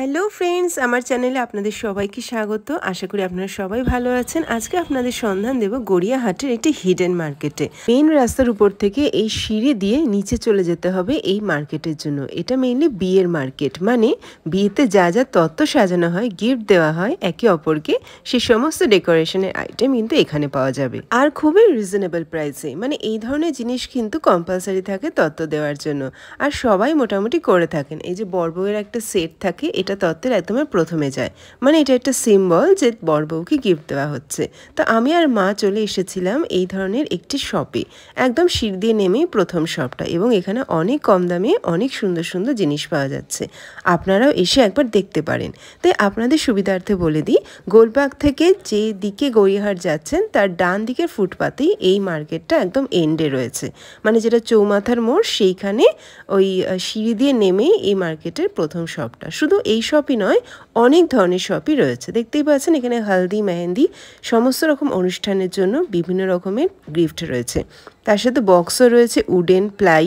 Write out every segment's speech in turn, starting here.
Hello friends आमार चैनेले आपनादेर सबाइके स्वागत। आशा करी आपनारा सबाई भालो आछेन। आजके आपनादेर सन्धान देब गड़ियाहाटेर एकटी हिडन मार्केटे। मेन रास्तार उपर थेके एई सिঁড়ি दिये नीचे चले जेते होबे एई मार्केटेर जोन्नो। एटा मेनलि बियेर मार्केट, माने बियेते जा जा तत्त्व साजानो हय, गिफ्ट देওয়া হয় एके अपरके, सेई समस्त डेकोरेशनेर आइटेम किन्तु एखाने पाওয়া যাবে আর খুবই রিজনেবল প্রাইসে। মানে এই ধরনের জিনিস কিন্তু কম্পালসারি থাকে তত্ত্ব দেওয়ার জন্য, আর সবাই মোটামুটি করে থাকেন। এই যে বড়বউয়ের একটা সেট থাকে, এটা তত্ত্বের একদম প্রথমে যায়, মানে এটা একটা সিম্বল যে বড়বউকে গিফট দেওয়া হচ্ছে। তো আমি আর মা চলে এসেছিলাম এই ধরনের একটি শপে, একদম সিঁড়ি দিয়ে নেমেই প্রথম শপটা, এবং এখানে অনেক কম দামে অনেক সুন্দর সুন্দর জিনিস পাওয়া যাচ্ছে। আপনারাও এসে একবার দেখতে পারেন। তাই আপনাদের সুবিধার্থে বলে দিই, গোলবাগ থেকে যে দিকে গড়িয়াহাট যাচ্ছেন তার ডান দিকের ফুটপাতেই এই মার্কেটটা একদম এন্ডে রয়েছে, মানে যেটা চৌমাথার মোড় সেইখানে ওই সিঁড়ি দিয়ে নেমেই এই মার্কেটের প্রথম শপটা। শুধু এই শপই নয়, অনেক ধরনের শপই রয়েছে। দেখতেই পাচ্ছেন এখানে হলদি মেহেন্দি সমস্ত রকম অনুষ্ঠানের জন্য বিভিন্ন রকমের গিফট রয়েছে। তার সাথে বক্সও রয়েছে, উডেন, প্লাই,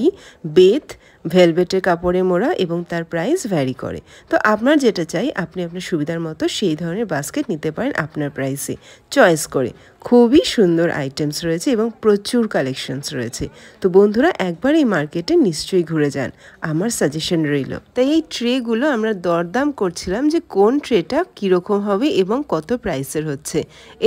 বেত, ভেলভেটের কাপড়ে মোড়া, এবং তার প্রাইস ভ্যারি করে। তো আপনার যেটা চাই আপনি আপনার সুবিধার মতো সেই ধরনের বাস্কেট নিতে পারেন আপনার প্রাইসে চয়েস করে। খুবই সুন্দর আইটেমস রয়েছে এবং প্রচুর কালেকশনস রয়েছে। তো বন্ধুরা একবার এই মার্কেটে নিশ্চয়ই ঘুরে যান, আমার সাজেশন রইল। তাই এই ট্রেগুলো আমরা দরদাম করছিলাম যে কোন ট্রেটা কীরকম হবে এবং কত প্রাইসের হচ্ছে।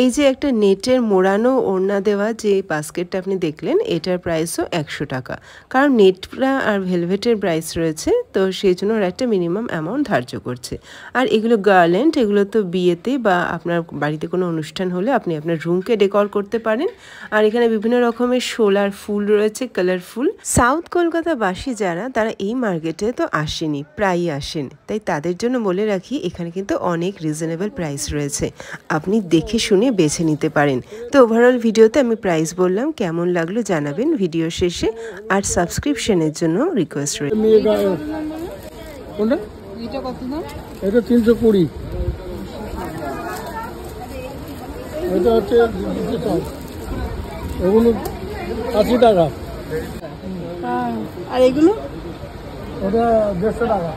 এই যে একটা নেটের মোড়ানো ওড়না দেওয়া যে বাস্কেটটা আপনি দেখলেন, এটার প্রাইসও 100 টাকা, কারণ নেটটা আর ভেলভেটের প্রাইস রয়েছে, তো সেই জন্য ওরা একটা মিনিমাম অ্যামাউন্ট ধার্য করছে। আর এগুলো গার্ল্যান্ড, এগুলো তো বিয়েতে বা আপনার বাড়িতে কোনো অনুষ্ঠান হলে আপনি আপনার রুমকে ডেকোর করতে পারেন। আর এখানে বিভিন্ন রকমের শোলার ফুল রয়েছে, কালারফুল। সাউথ কলকাতাবাসী যারা, তারা এই মার্কেটে তো আসেনি, প্রায়ই আসেন, তাই তাদের জন্য বলে রাখি এখানে কিন্তু অনেক রিজনেবল প্রাইস রয়েছে, আপনি দেখে শুনে বেছে নিতে পারেন। তো ওভারঅল ভিডিওতে আমি প্রাইস বললাম, কেমন লাগলো জানাবেন ভিডিও শেষে। আর সাবস্ক্রিপশনের জন্য রিকোয়েস্ট রয়েছে। এটা কত দাম? এটা 320। এটা হচ্ছে এগুলো 80 টাকা। আর এগুলো? ওটা 150 টাকা।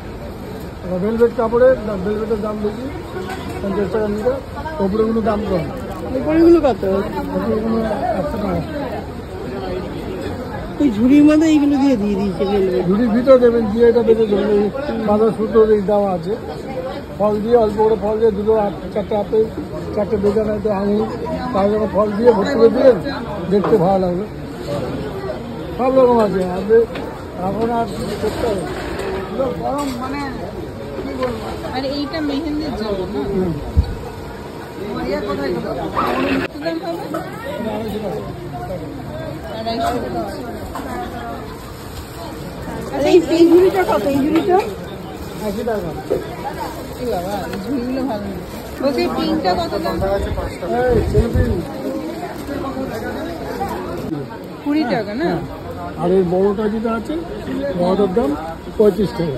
ভেলভেট কাপড়ের, ভেলভেটের দাম বেশি, 50 টাকা মিটার। ওপরেগুলো দাম কম। উপরেগুলো কত? ওপরেগুলো 100 টাকা। ওই ঝুড়ির মধ্যে এইগুলো দিয়ে দিয়েছে। ঝুড়ির ভিতরে দেবেন, দিয়ে এটা বেঁধে দেবেন। এই বাঁধা সুতোর এই দেওয়া আছে, ফল দিয়ে অল্প করে ফল দিয়ে, দুটো 4টে আপেল, 4টে বেদানা, একটা আঙুর, তার জন্য ফল দিয়ে ভর্তি করে দিলেন, দেখতে ভালো লাগলো। সব রকম আছে। আপনি এখন আর করতে হবে গরম, মানে কি বলবো। আর এইটা মেহেন্দির জন্য না? কোথায় দাম হবে? 250। আর এই ঝুড়িটা কত? এই ঝুড়িটা 80 টাকা। এই বাবা, ঝুড়িগুলো ভালো না। ওকে, পিঙ্কটা কত দাম? 20 টাকা না? আর এই বড়টা যেটা আছে, বড়টার দাম 35 টাকা।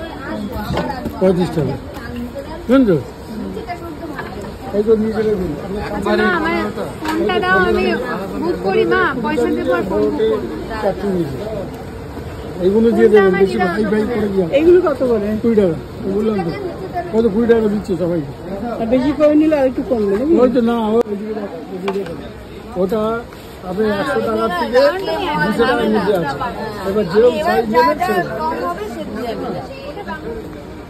35 টাকা, বুঝলেন তো? এই তো নিয়ে চলে দিন। এইগুলো দিয়ে দেবেন, বেশি ভাই ভাই করে দিয়ে। এইগুলো কত করে? 20 টাকা। বললাম তো কত, 20 টাকা দিচ্ছে সবাইকে। আর বেশি করে নিলে আর একটু কমবে না? ওই তো না, ওটা আপনি 100 টাকার থেকে 200 টাকার মধ্যে আছে। এবার যেরকম সাইজ নেবেন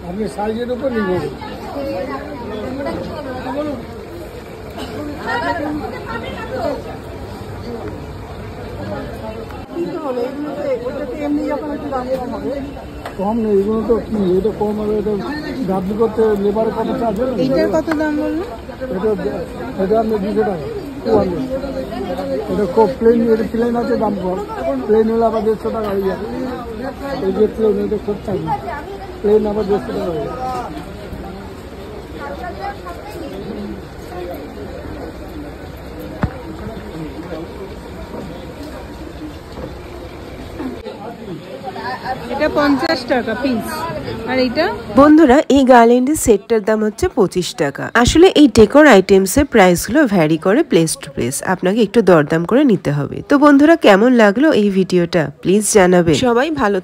আপনি সাইজের উপর নির্ভর করুন। কম নেই, এগুলো তো কি, এটা কম হবে। এটা গাবলি করতে লেবারের কত চার্জ? এইটার কত দাম বললো? এটা আপনি 200 টাকা। এটা খুব প্লেন, এটা প্লেন আছে, দাম কম। প্লেন হলে আবার 150 টাকা হয়ে যাবে। এই যে প্লেন, এটা খুব থাকে, প্লেন আবার 150 টাকা হয়ে যাবে। এটা 50 টাকা পিস। আর এটা বন্ধুরা এই গার্ল্যান্ডের সেটটার দাম হচ্ছে 25 টাকা। আসলে এই ডেকোর আইটেমস এর প্রাইস গুলো ভ্যারি করে প্লেস টু প্লেস, আপনাকে একটু দরদাম করে নিতে হবে। তো বন্ধুরা কেমন লাগলো এই ভিডিওটা প্লিজ জানাবেন। সবাই ভালো